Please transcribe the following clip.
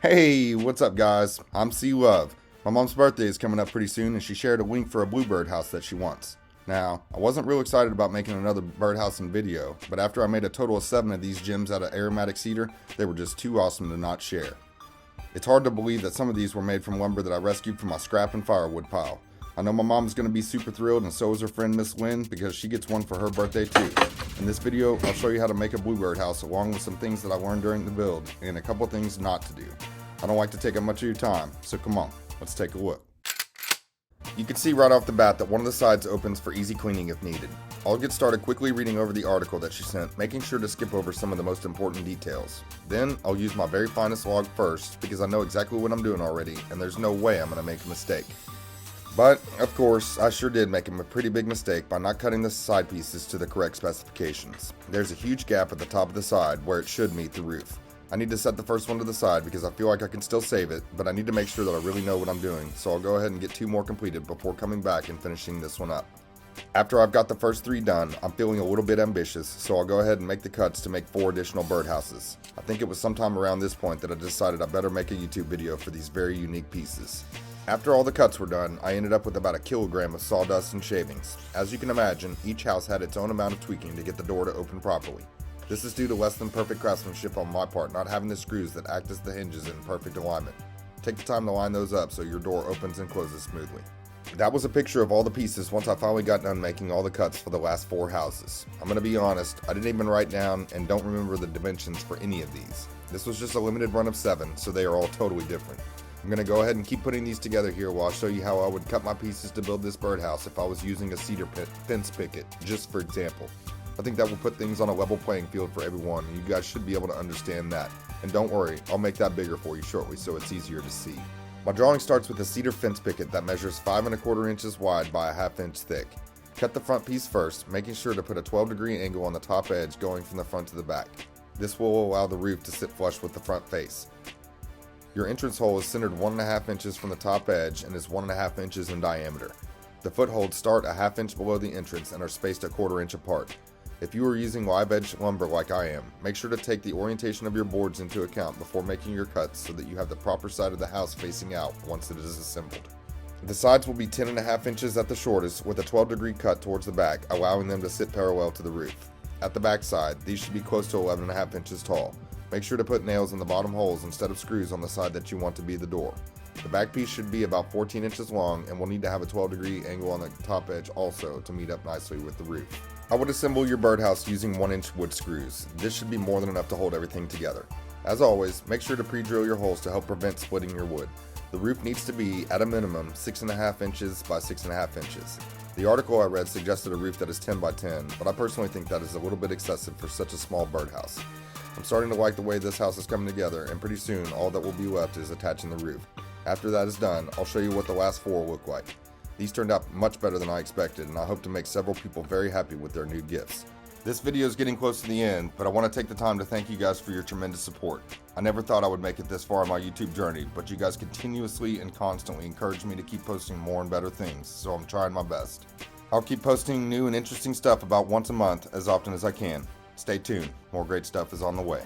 Hey, what's up guys? I'm C Love. My mom's birthday is coming up pretty soon and she shared a link for a bluebird house that she wants. Now, I wasn't real excited about making another birdhouse and video, but after I made a total of 7 of these gems out of aromatic cedar, they were just too awesome to not share. It's hard to believe that some of these were made from lumber that I rescued from my scrap and firewood pile. I know my mom's going to be super thrilled, and so is her friend Miss Lynn, because she gets one for her birthday too. In this video, I'll show you how to make a bluebird house along with some things that I learned during the build, and a couple things not to do. I don't like to take up much of your time, so come on, let's take a look. You can see right off the bat that one of the sides opens for easy cleaning if needed. I'll get started quickly reading over the article that she sent, making sure to skip over some of the most important details. Then, I'll use my very finest log first, because I know exactly what I'm doing already, and there's no way I'm going to make a mistake. But, of course, I sure did make a pretty big mistake by not cutting the side pieces to the correct specifications. There's a huge gap at the top of the side where it should meet the roof. I need to set the first one to the side because I feel like I can still save it, but I need to make sure that I really know what I'm doing, so I'll go ahead and get 2 more completed before coming back and finishing this one up. After I've got the first 3 done, I'm feeling a little bit ambitious, so I'll go ahead and make the cuts to make 4 additional birdhouses. I think it was sometime around this point that I decided I better make a YouTube video for these very unique pieces. After all the cuts were done, I ended up with about 1 kilogram of sawdust and shavings. As you can imagine, each house had its own amount of tweaking to get the door to open properly. This is due to less than perfect craftsmanship on my part not having the screws that act as the hinges in perfect alignment. Take the time to line those up so your door opens and closes smoothly. That was a picture of all the pieces once I finally got done making all the cuts for the last 4 houses. I'm going to be honest, I didn't even write down and don't remember the dimensions for any of these. This was just a limited run of 7, so they are all totally different. I'm going to go ahead and keep putting these together here while I'll show you how I would cut my pieces to build this birdhouse if I was using a cedar fence picket, just for example. I think that will put things on a level playing field for everyone, and you guys should be able to understand that. And don't worry, I'll make that bigger for you shortly so it's easier to see. My drawing starts with a cedar fence picket that measures 5 1/4 inches wide by 1/2 inch thick. Cut the front piece first, making sure to put a 12-degree angle on the top edge going from the front to the back. This will allow the roof to sit flush with the front face. Your entrance hole is centered 1 1/2 inches from the top edge and is 1 1/2 inches in diameter. The footholds start 1/2 inch below the entrance and are spaced 1/4 inch apart. If you are using live edge lumber like I am, make sure to take the orientation of your boards into account before making your cuts so that you have the proper side of the house facing out once it is assembled. The sides will be 10 1/2 inches at the shortest with a 12-degree cut towards the back, allowing them to sit parallel to the roof. At the back side, these should be close to 11 1/2 inches tall. Make sure to put nails in the bottom holes instead of screws on the side that you want to be the door. The back piece should be about 14 inches long and will need to have a 12-degree angle on the top edge also to meet up nicely with the roof. I would assemble your birdhouse using 1-inch wood screws. This should be more than enough to hold everything together. As always, make sure to pre-drill your holes to help prevent splitting your wood. The roof needs to be, at a minimum, 6 1/2 inches by 6 1/2 inches. The article I read suggested a roof that is 10 by 10, but I personally think that is a little bit excessive for such a small birdhouse. I'm starting to like the way this house is coming together, and pretty soon all that will be left is attaching the roof. After that is done, I'll show you what the last 4 look like. These turned out much better than I expected, and I hope to make several people very happy with their new gifts. This video is getting close to the end, but I want to take the time to thank you guys for your tremendous support. I never thought I would make it this far on my YouTube journey, but you guys continuously and constantly encourage me to keep posting more and better things, so I'm trying my best. I'll keep posting new and interesting stuff about once a month as often as I can. Stay tuned, more great stuff is on the way.